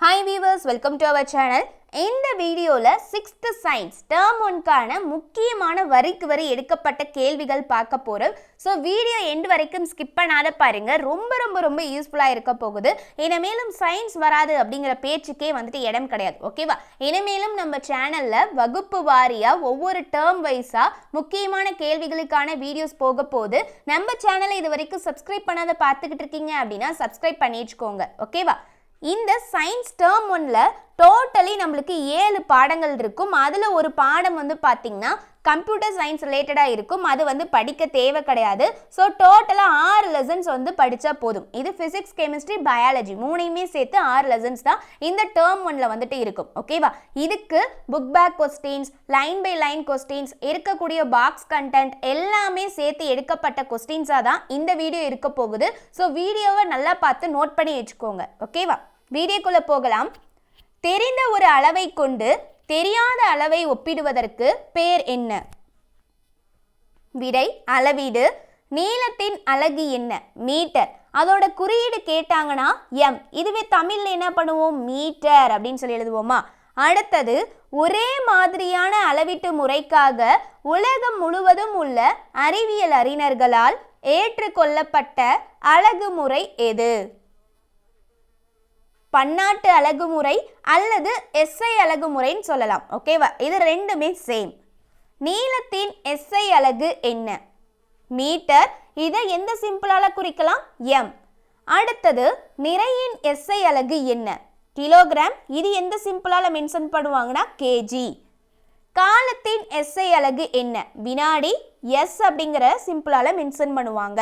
Hi viewers, welcome to our channel. இந்த வீடியோல 6th science term 1க்கான முக்கியமான வரிக்கு வரி எடுக்கப்பட்ட கேள்விகள் பார்க்க போறோம். சோ வீடியோ எண்ட் வரைக்கும் ஸ்கிப் பண்ணாத பாருங்க. ரொம்ப யூஸ்ஃபுல்லா இருக்க போகுது. இனிமேலும் சயின்ஸ் வராது அப்படிங்கிற பேச்சுக்கே வந்துட்டு இடம் கிடையாது. ஓகேவா? இனிமேலும் நம்ம சேனல்ல வகுப்பு வாரியா ஒவ்வொரு டேர்ம் வைஸா முக்கியமான கேள்விகளுக்கான வீடியோஸ் போக போகுது. நம்ம சேனலை இது வரைக்கும் சப்ஸ்கிரைப் பண்ணாத பார்த்துக்கிட்டு இருக்கீங்க அப்படின்னா சப்ஸ்கிரைப் பண்ணி வச்சுக்கோங்க. ஓகேவா? இந்த சயின்ஸ் டேர்ம் 1ல டோட்டலி நம்மளுக்கு 7 பாடங்கள் இருக்கும். அதில் ஒரு பாடம் வந்து பார்த்தீங்கன்னா கம்ப்யூட்டர் சயின்ஸ் ரிலேட்டடாக இருக்கும். அது வந்து படிக்க தேவை கிடையாது. ஸோ டோட்டலாக 6 லெசன்ஸ் வந்து படித்தா போதும். இது ஃபிசிக்ஸ், கெமிஸ்ட்ரி, பயாலஜி மூணையுமே சேர்த்து 6 லெசன்ஸ் தான் இந்த டேர்ம் 1ல வந்துட்டு இருக்கும். ஓகேவா? இதுக்கு book back questions, line by line questions, இருக்கக்கூடிய பாக்ஸ் கண்டென்ட் எல்லாமே சேர்த்து எடுக்கப்பட்ட கொஸ்டின்ஸாக தான் இந்த வீடியோ இருக்க போகுது. ஸோ வீடியோவை நல்லா பார்த்து நோட் பண்ணி வச்சுக்கோங்க. ஓகேவா? வீடியோக்குள்ள போகலாம். தெரிந்த ஒரு அளவை கொண்டு தெரியாத அளவை ஒப்பிடுவதற்கு பேர் என்ன? விடை அளவீடு. நீளத்தின் அலகு என்ன? மீட்டர். அதோட குறியீடு கேட்டாங்கன்னா எம். இதுவே தமிழ்ல என்ன பண்ணுவோம்? மீட்டர் அப்படின்னு சொல்லி எழுதுவோமா? அடுத்தது, ஒரே மாதிரியான அளவீட்டு முறைக்காக உலகம் முழுவதும் உள்ள அறிவியல் அறிஞர்களால் ஏற்றுக்கொள்ளப்பட்ட அலகுமுறை எது? பன்னாட்டு அலகுமுறை அல்லது எஸ்ஐ அலகுமுறைன்னு சொல்லலாம். ஓகேவா? இது ரெண்டுமே சேம். நீளத்தின் எஸ்ஐ அலகு என்ன? மீட்டர். இதை எந்த சிம்பிளால குறிக்கலாம்? எம். அடுத்தது, நிறையின் எஸ்ஐ அலகு என்ன? கிலோகிராம். இது எந்த சிம்பிளால மென்ஷன் பண்ணுவாங்கன்னா கேஜி. காலத்தின் எஸ்ஐ அலகு என்ன? வினாடி. எஸ் அப்படிங்கிற சிம்பிளால மென்ஷன் பண்ணுவாங்க.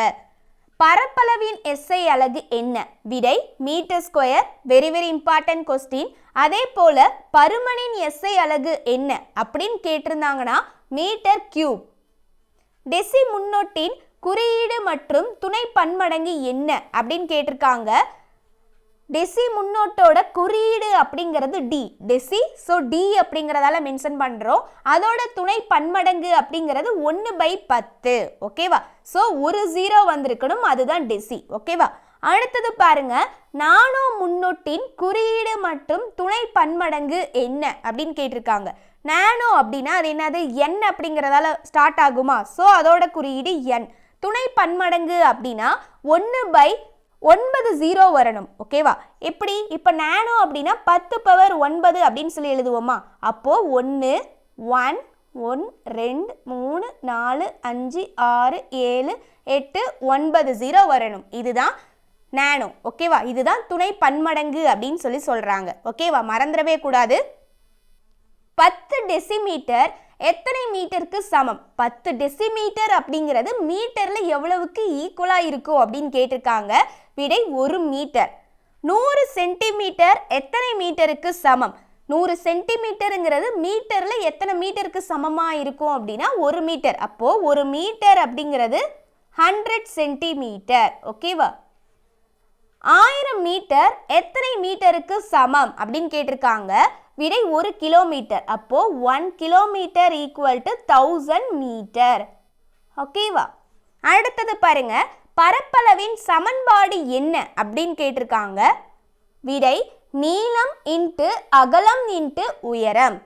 பரப்பளவின் எஸ்ஐ அலகு என்ன? விடை meter square. Very important question. அதே போல பருமனின் எஸ்ஐ அலகு என்ன அப்படின்னு கேட்டிருந்தாங்கன்னா மீட்டர் கியூப். டெசி முன்னொட்டின் குறியீடு மற்றும் துணை பன்மடங்கு என்ன அப்படின்னு கேட்டிருக்காங்க. டெசி முன்னோட்டோட குறியீடு அப்படிங்கிறது டி. டெசி. ஸோ டி அப்படிங்கிறதால மென்ஷன் பண்ணுறோம். அதோட துணை பன்மடங்கு அப்படிங்கிறது 1/10. ஓகேவா? ஸோ ஒரு 0 வந்திருக்கணும். அதுதான் டெசி. ஓகேவா? அடுத்தது பாருங்க, நானோ முன்னோட்டின் குறியீடு மற்றும் துணை பன்மடங்கு என்ன அப்படின்னு கேட்டிருக்காங்க. நானோ அப்படின்னா அது என்னது? என் அப்படிங்கிறதால ஸ்டார்ட் ஆகுமா? ஸோ அதோட குறியீடு என். துணை பன்மடங்கு அப்படின்னா 1/9 வரணும். ஓகேவா? எப்படி? இப்போ நானோ அப்படின்னா 10⁻9 அப்படின்னு சொல்லி எழுதுவோமா? அப்போ 1 1 1 2 3 4 5 6 7 8 9 0 வரணும். இதுதான் நானோ. ஓகேவா? இதுதான் துணை பன்மடங்கு அப்படின்னு சொல்லி சொல்றாங்க. ஓகேவா? மறந்துடவே கூடாது. 10 டெசிமீட்டர் எத்தனை மீட்டருக்கு சமம்? 10 டெசிமீட்டர் அப்படிங்கிறது மீட்டர்ல எவ்வளவுக்கு ஈக்குவலா இருக்கும் அப்படின்னு கேட்டிருக்காங்க. விடை 1 மீட்டர். 100 சென்டிமீட்டர் எத்தனை மீட்டருக்கு சமம்? 100 சென்டிமீட்டருங்கிறது மீட்டர்ல எத்தனை மீட்டருக்கு சமமா இருக்கும் அப்படின்னா 1 மீட்டர். அப்போ 1 மீட்டர் அப்படிங்கிறது 100 சென்டிமீட்டர். ஓகேவா? 1000 மீட்டர் எத்தனை மீட்டருக்கு சமம் அப்படின்னு கேட்டிருக்காங்க. விடை 1 கிலோமீட்டர். அப்போ 1 கிலோமீட்டர் ஈக்குவல் டு 1000 மீட்டர். ஓகேவா? அடுத்தது பாருங்க, பரப்பளவின் சமன்பாடு என்ன அப்படின்னு கேட்டிருக்காங்க. விடை நீளம் இன்ட்டு அகலம் இன்ட்டு உயரம்.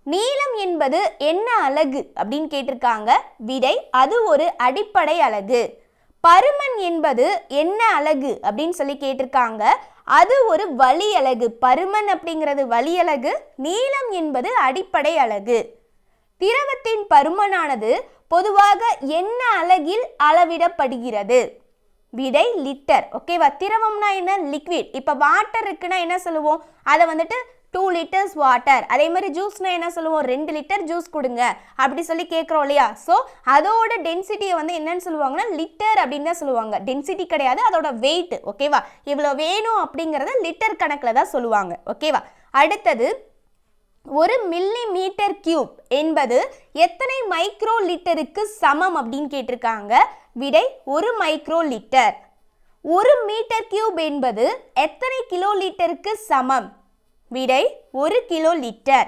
நீளம் என்பது என்ன அலகு அப்படின்னு கேட்டிருக்காங்க. விடை அது ஒரு அடிப்படை அலகு. பருமன் என்பது என்ன அலகு அப்படின்னு சொல்லி கேட்டிருக்காங்க. அது ஒரு வழி அலகு. பருமன் அப்படிங்கிறது வழி அலகு. நீளம் என்பது அடிப்படை அலகு. திரவத்தின் பருமனானது பொதுவாக என்ன அலகில் அளவிடப்படுகிறது? விடை லிட்டர். ஓகேவா? திரவம்னா என்ன? லிக்விட். இப்போ வாட்டர் இருக்குன்னா என்ன சொல்லுவோம்? அதை வந்துட்டு 2 லிட்டர்ஸ் வாட்டர். அதே மாதிரி ஜூஸ்னா என்ன சொல்லுவோம்? 2 லிட்டர் ஜூஸ் கொடுங்க அப்படி சொல்லி கேட்குறோம் இல்லையா? ஸோ அதோட டென்சிட்டியை வந்து என்னன்னு சொல்லுவாங்கன்னா லிட்டர் அப்படின்னு தான் சொல்லுவாங்க. டென்சிட்டி கிடையாது, அதோட வெயிட். ஓகேவா? இவ்வளோ வேணும் அப்படிங்கிறத லிட்டர் கணக்கில் தான் சொல்லுவாங்க. ஓகேவா? அடுத்தது, 1 மில்லி மீட்டர் கியூப் என்பது எத்தனை மைக்ரோ லிட்டருக்கு சமம் அப்படின்னு கேட்டிருக்காங்க. விடை 1 மைக்ரோ லிட்டர். 1 மீட்டர் கியூப் என்பது எத்தனை கிலோ லிட்டருக்கு சமம்? விடை 1 கிலோ லிட்டர்.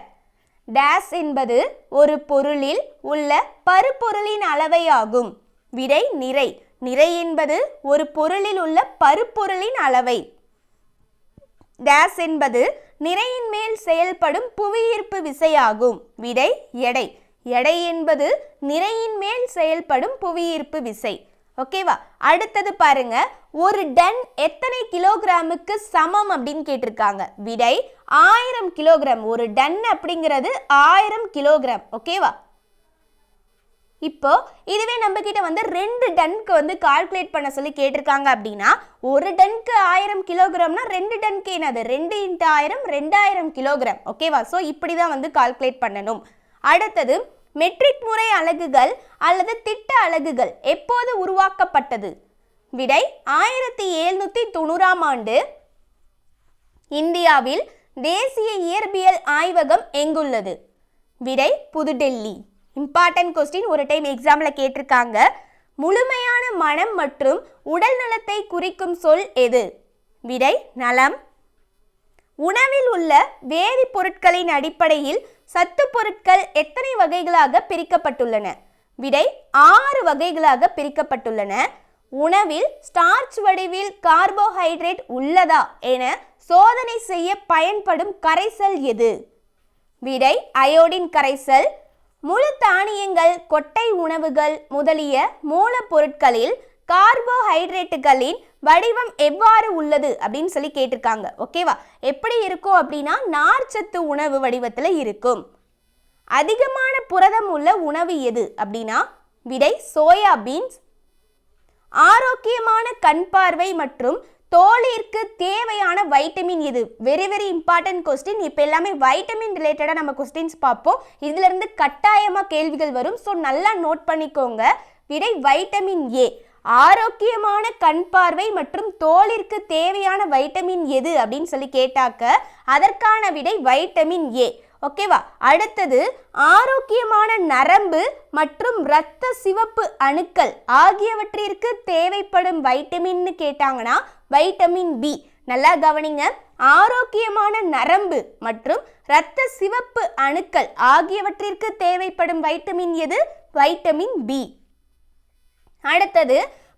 டேஸ் என்பது ஒரு பொருளில் உள்ள பருப்பொருளின் அளவை ஆகும். விடை நிறை. நிறை என்பது ஒரு பொருளில் உள்ள பருப்பொருளின் அளவை. டேஸ் என்பது நிறையின் மேல் செயல்படும் புவியீர்ப்பு விசையாகும். விடை எடை. எடை என்பது நிறையின் மேல் செயல்படும் புவியீர்ப்பு விசை. ஓகேவா? அடுத்தது பாருங்க, ஒரு டன் எத்தனை கிலோகிராமுக்கு சமம் அப்படின்னு கேட்டிருக்காங்க. விடை 1000 கிலோகிராம். ஒரு டன் அப்படிங்கிறது 1000 கிலோகிராம். ஓகேவா? இப்போ இதுவே நம்ம கிட்ட வந்து 2 டன்க்கு வந்து கால்குலேட் பண்ண சொல்லி கேட்டிருக்காங்க அப்படின்னா, ஒரு டன்க்கு 1000 கிலோகிராம்னா 2 டன்க்கு என்னது 2 × 1000 2000 கிலோகிராம். ஓகேவா? ஸோ இப்படி தான் வந்து கால்குலேட் பண்ணணும். அடுத்தது, மெட்ரிக் முறை அலகுகள் அல்லது திட்ட அலகுகள் எப்போது உருவாக்கப்பட்டது? விடை 1790ஆம் ஆண்டு. இந்தியாவில் தேசிய இயற்பியல் ஆய்வகம் எங்குள்ளது? விடை புதுடெல்லி. இம்பார்ட்டன்ட் கொஸ்டின், ஒரு டைம் எக்ஸாமில் கேட்டிருக்காங்க. முழுமையான மனம் மற்றும் உடல் நலத்தை குறிக்கும் சொல் எது? விடை நலம். உணவில் உள்ள வேதிப்பொருட்களின் அடிப்படையில் சத்து பொருட்கள் எத்தனை வகைகளாக பிரிக்கப்பட்டுள்ளன? விடை 6 வகைகளாக பிரிக்கப்பட்டுள்ளன. உணவில் ஸ்டார்ச் வடிவில் கார்போஹைட்ரேட் உள்ளதா என சோதனை செய்ய பயன்படும் கரைசல் எது? விடை அயோடின் கரைசல். முழு தானியங்கள், கொட்டை உணவுகள் முதலிய மூலப்பொருட்களில் கார்போஹைட்ரேட்டுகளின் வடிவம் எவ்வாறு உள்ளது அப்படின்னு சொல்லி கேட்டிருக்காங்க. ஓகேவா? எப்படி இருக்கும் அப்படின்னா நார்ச்சத்து உணவு வடிவத்தில் இருக்கும். அதிகமான புரதம் உள்ள உணவு எது அப்படின்னா விடை சோயாபீன்ஸ். ஆரோக்கியமான கண் பார்வை மற்றும் தோலிற்கு தேவையான வைட்டமின் எது? Very very important question. இப்போ எல்லாமே வைட்டமின் ரிலேட்டடாக நம்ம கொஸ்டின்ஸ் பார்ப்போம். இதிலிருந்து கட்டாயமாக கேள்விகள் வரும். ஸோ நல்லா நோட் பண்ணிக்கோங்க. விடை வைட்டமின் ஏ. ஆரோக்கியமான கண் பார்வை மற்றும் தோலிற்கு தேவையான வைட்டமின் எது அப்படின்னு சொல்லி கேட்டாக்க அதற்கான விடை வைட்டமின் ஏ. ஓகேவா? அடுத்தது, ஆரோக்கியமான நரம்பு மற்றும் இரத்த சிவப்பு அணுக்கள் ஆகியவற்றிற்கு தேவைப்படும் வைட்டமின்னு கேட்டாங்கன்னா வைட்டமின் பி. நல்லா கவனிங்க. ஆரோக்கியமான நரம்பு மற்றும் இரத்த சிவப்பு அணுக்கள் ஆகியவற்றிற்கு தேவைப்படும் வைட்டமின் எது? Vitamin B. அடுத்தது,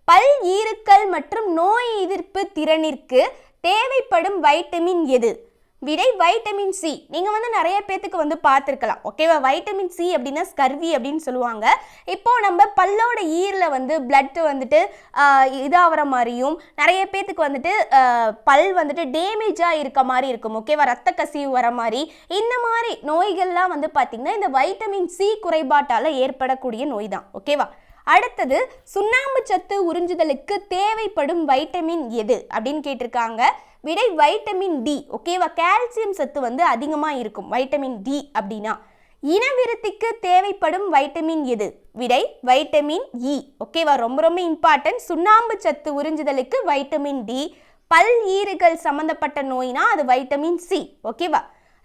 பல் ஈறுக்கள் மற்றும் நோய் எதிர்ப்பு திறனிற்கு தேவைப்படும் வைட்டமின் எது? விடை வைட்டமின் சி. நீங்கள் வந்து நிறைய பேத்துக்கு வந்து பார்த்துருக்கலாம். ஓகேவா? வைட்டமின் சி அப்படின்னா ஸ்கர்வி அப்படின்னு சொல்லுவாங்க. இப்போது நம்ம பல்லோட ஈரில் வந்து பிளட்டு வந்துட்டு இதாகிற மாதிரியும் நிறைய பேத்துக்கு வந்துட்டு பல் வந்துட்டு டேமேஜாக இருக்க மாதிரி இருக்கும். ஓகேவா? ரத்த கசிவு வர மாதிரி இந்த மாதிரி நோய்கள்லாம் வந்து பார்த்திங்கன்னா இந்த வைட்டமின் சி குறைபாட்டால் ஏற்படக்கூடிய நோய் தான். ஓகேவா? அடுத்தது, சுண்ணாம்பு சத்து உறிஞ்சுதலுக்கு தேவைப்படும் வைட்டமின் எது அப்படின்னு கேட்டிருக்காங்க. விடை வைட்டமின் டி. ஓகேவா? கால்சியம் சத்து வந்து அதிகமாக இருக்கும் வைட்டமின் டி அப்படின்னா. இனவிருத்திக்கு தேவைப்படும் வைட்டமின் எது? விடை வைட்டமின் இ. ஓகேவா? ரொம்ப ரொம்ப இம்பார்ட்டன்ட். சுண்ணாம்பு சத்து உறிஞ்சுதலுக்கு வைட்டமின் டி. பல் ஈறுகள் சம்பந்தப்பட்ட நோய்னா அது வைட்டமின் சி. ஓகேவா?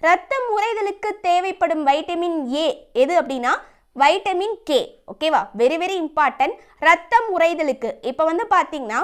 ரத்தம் உறைதலுக்கு தேவைப்படும் வைட்டமின் ஏ எது அப்படின்னா வைட்டமின் கே. ஓகேவா? Very very important. ரத்தம் உறைதலுக்கு இப்போ வந்து பார்த்தீங்கன்னா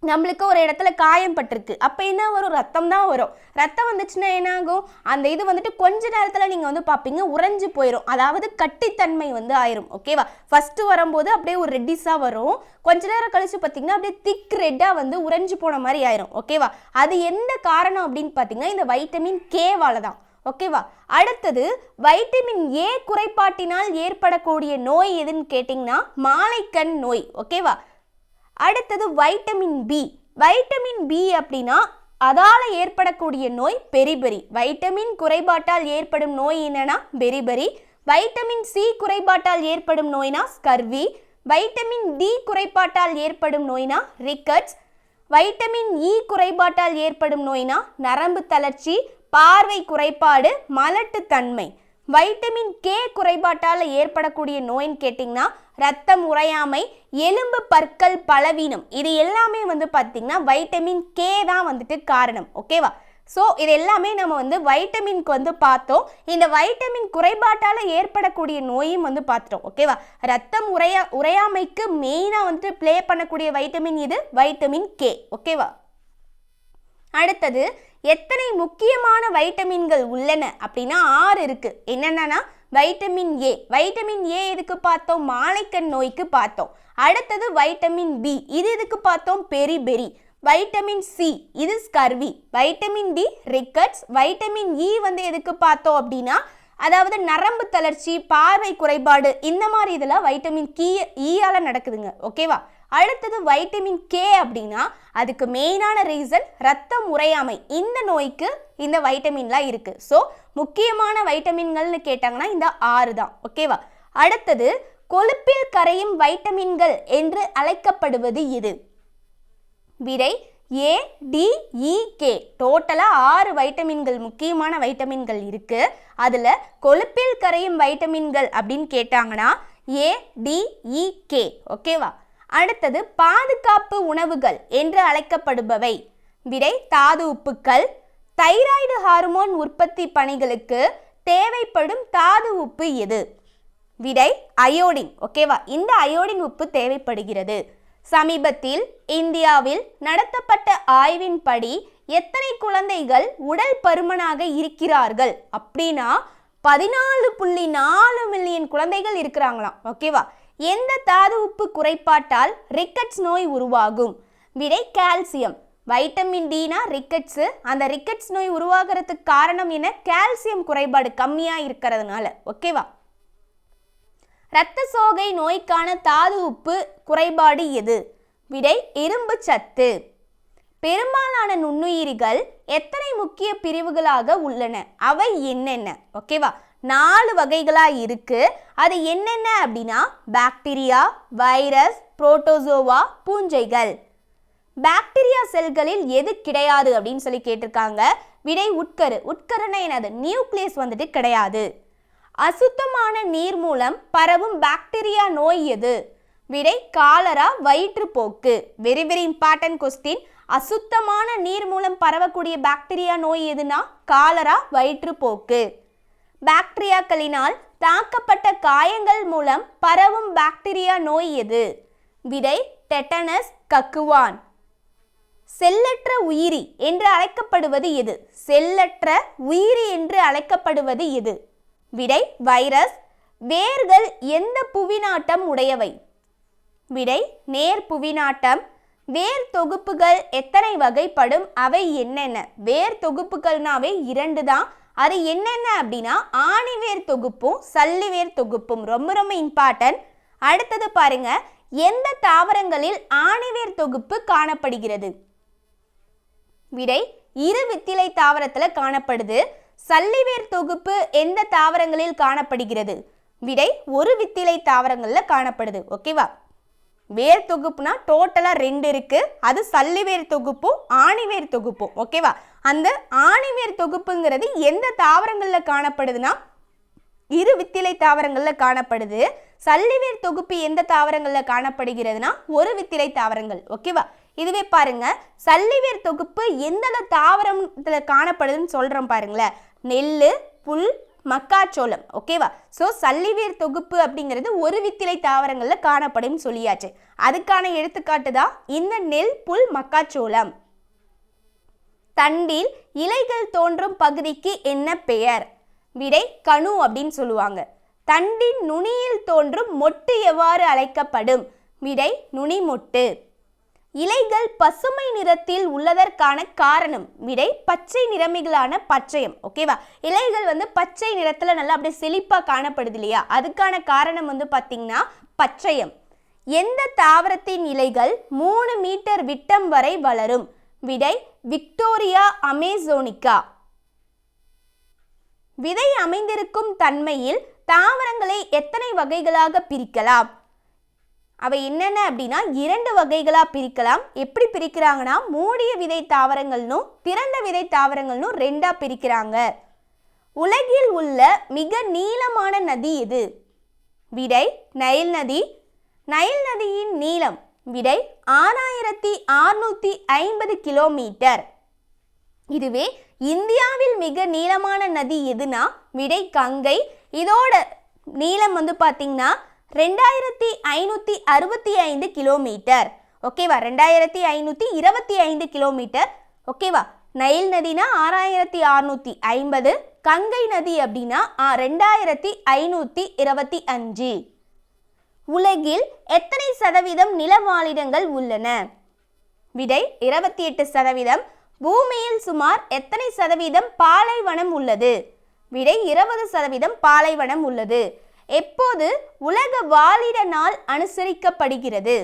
நம்மளுக்கு ஒரு இடத்துல காயம் பட்டிருக்கு. அப்போ என்ன வரும்? ரத்தம் தான் வரும். ரத்தம் வந்துச்சுன்னா என்ன ஆகும்? அந்த இது வந்துட்டு கொஞ்ச நேரத்தில் நீங்கள் வந்து பார்ப்பீங்க உறைஞ்சு போயிடும். அதாவது கட்டித்தன்மை வந்து ஆயிரும். ஓகேவா? ஃபஸ்ட்டு வரும்போது அப்படியே ஒரு ரெட்டிஸாக வரும். கொஞ்ச நேரம் கழிச்சு பார்த்தீங்கன்னா அப்படியே திக் ரெட்டாக வந்து உறைஞ்சு போன மாதிரி ஆயிரும். ஓகேவா? அது எந்த காரணம் அப்படின்னு பார்த்தீங்கன்னா இந்த வைட்டமின் கேவால தான். ஓகேவா? அடுத்தது, வைட்டமின் ஏ குறைபாட்டினால் ஏற்படக்கூடிய நோய் எதுன்னு கேட்டிங்கன்னா மாலைக்கண் நோய். ஓகேவா? அடுத்தது, வைட்டமின் பி. வைட்டமின் பி அப்படின்னா அதால் ஏற்படக்கூடிய நோய் பெரிபெரி. வைட்டமின் குறைபாட்டால் ஏற்படும் நோய் என்னன்னா பெரிபெரி. வைட்டமின் சி குறைபாட்டால் ஏற்படும் நோய்னா ஸ்கர்வி. வைட்டமின் டி குறைபாட்டால் ஏற்படும் நோய்னா ரிக்கட்ஸ். வைட்டமின் இ குறைபாட்டால் ஏற்படும் நோய்னா நரம்பு தளர்ச்சி, பார்வை குறைபாடு, மலட்டுத்தன்மை. வைட்டமின் கே குறைபாட்டால் ஏற்படக்கூடிய நோயின்னு கேட்டிங்கன்னா ரத்தம் உறையாமை, எலும்பு பற்கள் பலவீனம். இது எல்லாமே வந்து பார்த்திங்கன்னா வைட்டமின் கே தான் வந்துட்டு காரணம். ஓகேவா? ஸோ இது எல்லாமே நம்ம வந்து வைட்டமின்க்கு வந்து பார்த்தோம். இந்த வைட்டமின் குறைபாட்டால் ஏற்படக்கூடிய நோயும் வந்து பார்த்துட்டோம். ஓகேவா? ரத்தம் உறையாமைக்கு மெயினாக வந்துட்டு ப்ளே பண்ணக்கூடிய வைட்டமின் இது வைட்டமின் கே. ஓகேவா? அடுத்தது, எத்தனை முக்கியமான வைட்டமின்கள் உள்ளன அப்படின்னா 6 இருக்கு. என்னென்னா வைட்டமின் ஏ. வைட்டமின் ஏ எதுக்கு பார்த்தோம்? மாலைக்கண் நோய்க்கு பார்த்தோம். அடுத்தது வைட்டமின் பி. இது எதுக்கு பார்த்தோம்? பெரிபெரி. வைட்டமின் சி இது scurvy, vitamin D rickets, vitamin E வந்து எதுக்கு பார்த்தோம் அப்படின்னா அதாவது நரம்பு தளர்ச்சி, பார்வை குறைபாடு, இந்த மாதிரி இதெல்லாம் வைட்டமின் ஈயால நடக்குதுங்க. ஓகேவா? அடுத்தது வைட்டமின் கே அப்படின்னா அதுக்கு மெயினான ரீசன் ரத்தம் உறையாமை, இந்த நோய்க்கு இந்த வைட்டமின்லாம் இருக்கு. ஸோ முக்கியமான வைட்டமின்கள்னு கேட்டாங்கன்னா இந்த 6 தான். ஓகேவா? அடுத்தது கொழுப்பில் கரையும் வைட்டமின்கள் என்று அழைக்கப்படுவது எது? விடை ஏ டி இ கே. டோட்டலாக 6 வைட்டமின்கள், முக்கியமான வைட்டமின்கள் இருக்கு. அதில் கொழுப்பில் கரையும் வைட்டமின்கள் அப்படின்னு கேட்டாங்கன்னா ஏ டி இ கே. ஓகேவா? அடுத்தது பாதுகாப்பு உணவுகள் என்று அழைக்கப்படுபவை. விடை தாது உப்புக்கள். தைராய்டு ஹார்மோன் உற்பத்தி பணிகளுக்கு தேவைப்படும் தாது உப்பு எது? விடை அயோடின். ஓகேவா? இந்த அயோடின் உப்பு தேவைப்படுகிறது. சமீபத்தில் இந்தியாவில் நடத்தப்பட்ட ஆய்வின்படி எத்தனை குழந்தைகள் உடல் பருமனாக இருக்கிறார்கள் அப்படின்னா 14.4 மில்லியன் குழந்தைகள் இருக்கிறாங்களாம். ஓகேவா? எந்த தாது உப்பு குறைபாட்டால் ரிக்கட்ஸ் நோய் உருவாகும்? விடை கால்சியம். வைட்டமின் டினா ரிக்கட்ஸு, அந்த ரிக்கட்ஸ் நோய் உருவாகிறதுக்கு காரணம் என்ன? கால்சியம் குறைபாடு கம்மியாக இருக்கிறதுனால. ஓகேவா? இரத்த சோகை நோய்க்கான தாது உப்பு குறைபாடு எது? விடை இரும்பு சத்து. பெரும்பாலான நுண்ணுயிரிகள் எத்தனை முக்கிய பிரிவுகளாக உள்ளன? அவை என்னென்ன? ஓகேவா? 4 வகைகளா இருக்கு. அது என்னென்ன அப்படின்னா பாக்டீரியா, வைரஸ், புரோட்டோசோவா, பூஞ்சைகள். பாக்டீரியா செல்களில் எது கிடையாது அப்படின்னு சொல்லி கேட்டிருக்காங்க. விடை உட்கரு. உட்கருன்னா என்னது? நியூக்ளியஸ் வந்துட்டு கிடையாது. அசுத்தமான நீர் மூலம் பரவும் பாக்டீரியா நோய் எது? விடை காலரா, வயிற்றுப்போக்கு. Very very important question. அசுத்தமான நீர் மூலம் பரவக்கூடிய பாக்டீரியா நோய் எதுனா காலரா, வயிற்றுப்போக்கு. பாக்டீரியாக்களினால் தாக்கப்பட்ட காயங்கள் மூலம் பரவும் பாக்டீரியா நோய் எது? விடை டெட்டனஸ், கக்குவான். செல்லற்ற உயிரி என்று அழைக்கப்படுவது எது? செல்லற்ற உயிரி என்று அழைக்கப்படுவது எது? விடை வைரஸ். வேர்கள் எந்த புவிநாட்டம் உடையவை? விடை நேர் புவிநாட்டம். வேர் தொகுப்புகள் எத்தனை வகைப்படும்? அவை என்னென்ன? வேர் தொகுப்புகள்னாவே 2 தான். அது என்னென்ன அப்படின்னா ஆணிவேர் தொகுப்பும் சல்லிவேர் தொகுப்பும். ரொம்ப ரொம்ப இம்பார்ட்டன்ட். அடுத்தது பாருங்க, எந்த தாவரங்களில் ஆணிவேர் தொகுப்பு காணப்படுகிறது? விடை இருவித்திலை தாவரத்துல காணப்படுது. சல்லிவேர் தொகுப்பு எந்த தாவரங்களில் காணப்படுகிறது? விடை ஒரு வித்திலை தாவரங்கள்ல காணப்படுது. ஓகேவா? வேர் தொகுப்புனா டோட்டலா 2 இருக்கு. அது சல்லிவேர் தொகுப்பும் ஆணிவேர் தொகுப்பும். ஓகேவா? அந்த ஆணிவேர் தொகுப்புங்கிறது எந்த தாவரங்கள்ல காணப்படுதுன்னா இரு வித்திலை தாவரங்கள்ல காணப்படுது. சல்லிவேர் தொகுப்பு எந்த தாவரங்கள்ல காணப்படுகிறதுனா ஒரு வித்திலை தாவரங்கள். ஓகேவா? இதுவே பாருங்க, சல்லிவேர் தொகுப்பு எந்தெந்த தாவரத்துல காணப்படுதுன்னு சொல்றோம் பாருங்களேன். நெல்லு, புல், மக்காச்சோளம். ஓகேவா? ஸோ சல்லிவேர் தொகுப்பு அப்படிங்கிறது ஒரு வித்திலை தாவரங்கள்ல காணப்படும் சொல்லியாச்சு. அதுக்கான எடுத்துக்காட்டு தான் இந்த நெல், புல், மக்காச்சோளம். தண்டில் இலைகள் தோன்றும் பகுதிக்கு என்ன பெயர்? விடை கணு அப்படின்னு சொல்லுவாங்க. தண்டின் நுனியில் தோன்றும் மொட்டு எவ்வாறு அழைக்கப்படும்? விடை நுனி மொட்டு. இலைகள் பசுமை நிறத்தில் உள்ளதற்கான காரணம்? விடை பச்சை நிறமிகளான பச்சையம். ஓகேவா? இலைகள் வந்து பச்சை நிறத்துல நல்லா அப்படியே செழிப்பா காணப்படுது இல்லையா? அதுக்கான காரணம் வந்து பார்த்தீங்கன்னா பச்சையம். எந்த தாவரத்தின் இலைகள் 3 மீட்டர் விட்டம் வரை வளரும்? விடை விக்டோரியா அமேசோனிகா. விதை அமைந்திருக்கும் தன்மையில் தாவரங்களை எத்தனை வகைகளாக பிரிக்கலாம்? அவை என்னென்ன அப்படின்னா 2 வகைகளா பிரிக்கலாம். எப்படி பிரிக்கிறாங்கன்னா மூடிய விதை தாவரங்கள்னும் திறந்த விதை தாவரங்கள்னும் 2ஆ பிரிக்கிறாங்க. உலகில் உள்ள மிக நீளமான நதி எது? விடை நைல் நதி. நைல் நதியின் நீளம்? விடை 6650 கிலோமீட்டர். இதுவே இந்தியாவில் மிக நீளமான நதி எதுனா விடை கங்கை. இதோட நீளம் வந்து பார்த்தீங்கன்னா 2565 கிலோமீட்டர். ஓகேவா? 2525 கிலோமீட்டர். ஓகேவா? நைல் நதினா 6650, கங்கை நதி அப்படின்னா 2525. உலகில் எத்தனை சதவீதம் நிலவாழிடங்கள் உள்ளன? விடை 28%. பூமியில் சுமார் எத்தனை சதவீதம் பாலைவனம் உள்ளது? விடை 20% பாலைவனம் உள்ளது. எப்போது உலக வாழிட நாள் அனுசரிக்கப்படுகிறது?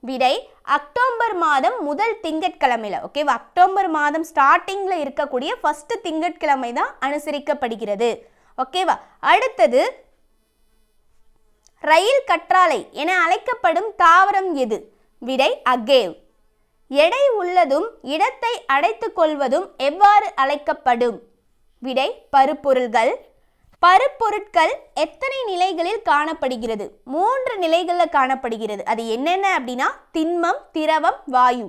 விடை அக்டோபர் மாதம் முதல் திங்கட்கிழமையில. ஓகேவா, அக்டோபர் மாதம் ஸ்டார்டிங்ல இருக்கக்கூடிய ஃபர்ஸ்ட் திங்கட்கிழமை தான் அனுசரிக்கப்படுகிறது. ஓகேவா. அடுத்தது, ரயில் கற்றாழை என அழைக்கப்படும் தாவரம் எது? விடை அகேவ். எடை உள்ளதும் இடத்தை அடைத்து கொள்வதும் எவ்வாறு அழைக்கப்படும்? விடை பருப்பொருள்கள். பருப்பொருட்கள் எத்தனை நிலைகளில் காணப்படுகிறது? 3 நிலைகளில் காணப்படுகிறது. அது என்னென்ன அப்படின்னா திண்மம், திரவம், வாயு.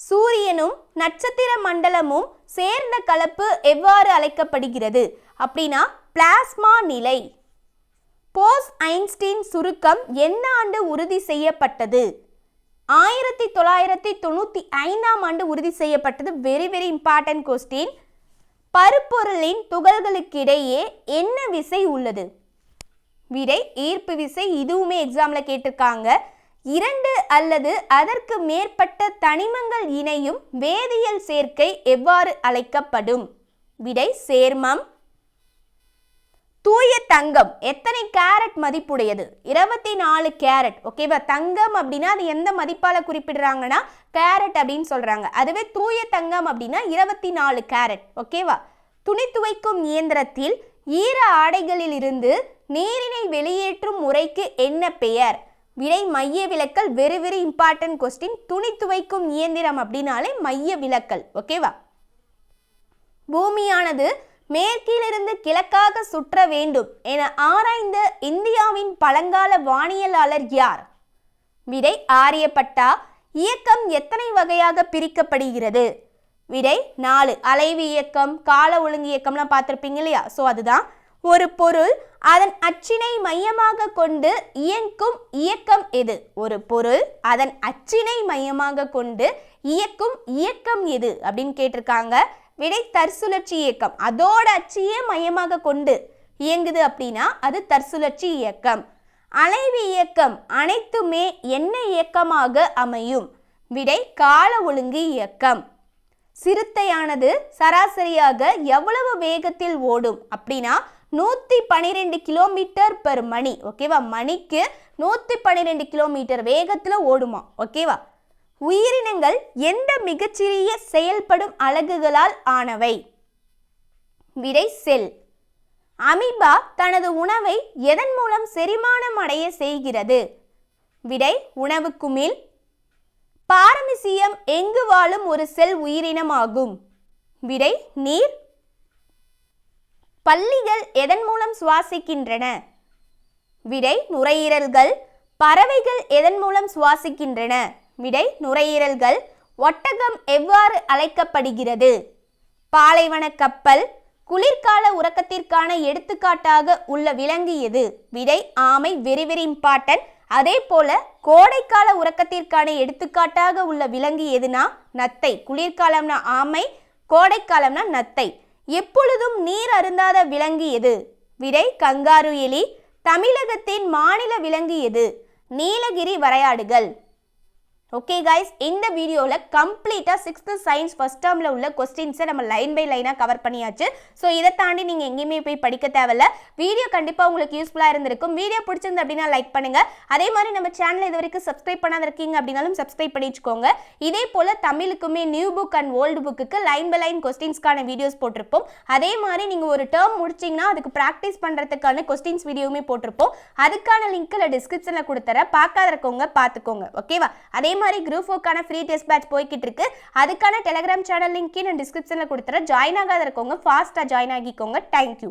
சூரியனும் நட்சத்திர மண்டலமும் சேர்ந்த கலப்பு எவ்வாறு அழைக்கப்படுகிறது அப்படின்னா பிளாஸ்மா நிலை. போஸ்-ஐன்ஸ்டீன் சுருக்கம் எந்த ஆண்டு உறுதி செய்யப்பட்டது? 1995ஆம் ஆண்டு உறுதி செய்யப்பட்டது. Very very important question. பருப்பொருளின் துகள்களுக்கிடையே என்ன விசை உள்ளது? விடை ஈர்ப்பு விசை. இதுவுமே எக்ஸாம்ல கேட்டிருக்காங்க. 2 அல்லது அதற்கு மேற்பட்ட தனிமங்கள் இணையும் வேதியியல் சேர்க்கை எவ்வாறு அழைக்கப்படும்? விடை சேர்மம். தூய தங்கம் எத்தனை கேரட் மதிப்புடையது? 24 கேரட். ஓகேவா. தங்கம் அப்படின்னா அது எந்த மதிப்பால குறிப்பிடுறாங்கன்னா கேரட் அப்படின்னு சொல்றாங்க. அதுவே தூய தங்கம் அப்படின்னா 24 கேரட். ஓகேவா. துணி துவைக்கும் இயந்திரத்தில் ஈர ஆடைகளில் இருந்து நீரினை வெளியேற்றும் முறைக்கு என்ன பெயர்? விடை மைய விலக்கல். Very very important question. துணி துவைக்கும் இயந்திரம் அப்படின்னாலே மைய விலக்கல். ஓகேவா. பூமியானது மேற்கிலிருந்து கிழக்காக சுற்ற வேண்டும் என ஆராய்ந்த இந்தியாவின் பழங்கால வானியலாளர் யார்? விடை ஆரியப்பட்டா. இயக்கம் எத்தனை வகையாக பிரிக்கப்படுகிறது? விடை 4. அலைவு இயக்கம், கால ஒழுங்கு இயக்கம்லாம் பார்த்துருப்பீங்க இல்லையா? ஸோ அதுதான். ஒரு பொருள் அதன் அச்சினை மையமாக கொண்டு இயக்கும் இயக்கம் எது? ஒரு பொருள் அதன் அச்சினை மையமாக கொண்டு இயக்கும் இயக்கம் எது அப்படின்னு கேட்டிருக்காங்க. விடை தற்சுழற்சி இயக்கம். அதோட அச்சியே மையமாக கொண்டு இயங்குது அப்படின்னா அது தற்சுழற்சி இயக்கம். அலைவு இயக்கம் அனைத்துமே என்ன இயக்கமாக அமையும்? விடை கால ஒழுங்கு இயக்கம். சிறுத்தையானது சராசரியாக எவ்வளவு வேகத்தில் ஓடும் அப்படின்னா 112 கிலோமீட்டர் பெர் மணி. ஓகேவா. மணிக்கு 112 கிலோமீட்டர் வேகத்தில் ஓடுமா. ஓகேவா. உயிரினங்கள் எந்த மிகச்சிறிய செயல்படும் அலகுகளால் ஆனவை? விடை செல். அமீபா தனது உணவை எதன் மூலம் செரிமானம் அடைய செய்கிறது? விடை உணவு குமிழ். பாரமிசியம் எங்கு வாழும் ஒரு செல் உயிரினமாகும்? விடை நீர். பல்லிகள் எதன் மூலம் சுவாசிக்கின்றன? விடை நுரையீரல்கள். பறவைகள் எதன் மூலம் சுவாசிக்கின்றன? விடை நுரையீரல்கள். ஒட்டகம் எவ்வாறு அழைக்கப்படுகிறது? பாலைவன கப்பல். குளிர்கால உறக்கத்திற்கான எடுத்துக்காட்டாக உள்ள விலங்கு எது? விடை ஆமை. Very very important. அதே போல கோடைக்கால உறக்கத்திற்கான எடுத்துக்காட்டாக உள்ள விலங்கு எதுனா நத்தை. குளிர்காலம்னா ஆமை, கோடைக்காலம்னா நத்தை. எப்பொழுதும் நீர் அருந்தாத விலங்கு எது? விடை கங்காரு எலி. தமிழகத்தின் மாநில விலங்கு எது? நீலகிரி வரையாடுகள். ஓகே கைஸ், இந்த வீடியோவில் கம்ப்ளீட்டாக 6th சயின்ஸ் ஃபர்ஸ்ட் டேர்மில் உள்ள கொஸ்டின்ஸை நம்ம லைன் பை லைனாக கவர் பண்ணியாச்சு. ஸோ இதை தாண்டி நீங்கள் எங்கேயுமே போய் படிக்க தேவையில்ல. வீடியோ கண்டிப்பாக உங்களுக்கு யூஸ்ஃபுல்லாக இருந்திருக்கும். வீடியோ பிடிச்சிருந்து அப்படின்னா லைக் பண்ணுங்கள். அதே மாதிரி நம்ம சேனலை இது வரைக்கும் சப்ஸ்கிரைப் பண்ணாத இருக்கீங்க அப்படின்னாலும் சப்ஸ்கிரைப் பண்ணி வச்சுக்கோங்க. இதே போல் தமிழுக்குமே நியூ புக் அண்ட் ஓல்டு புக்குக்கு லைன் பை லைன் கொஸ்டின்ஸ்க்கான வீடியோஸ் போட்டிருப்போம். அதே மாதிரி நீங்கள் ஒரு டேர்ம் முடிச்சிங்கன்னா அதுக்கு ப்ராக்டிஸ் பண்ணுறதுக்கான கொஸ்டின்ஸ் வீடியோவுமே போட்டிருப்போம். அதுக்கான லிங்க்கில் டிஸ்கிரிப்ஷனில் கொடுத்துறேன். பார்க்காத இருக்கவங்க பார்த்துக்கோங்க. ஓகேவா. அதே மாதிரி குரூப் 4க்கான ஃப்ரீ டெஸ்ட் பேட்ச் போய்கிட்டு இருக்கு. அதுக்கான டெலிகிராம் சேனல் லிங்க் நான் டிஸ்கிரிப்ஷன்ல கொடுத்துறேன். ஜாயின் ஆகாத இருக்கவங்க ஃபாஸ்டா ஜாயின் ஆகிக்கோங்க. தேங்க்யூ.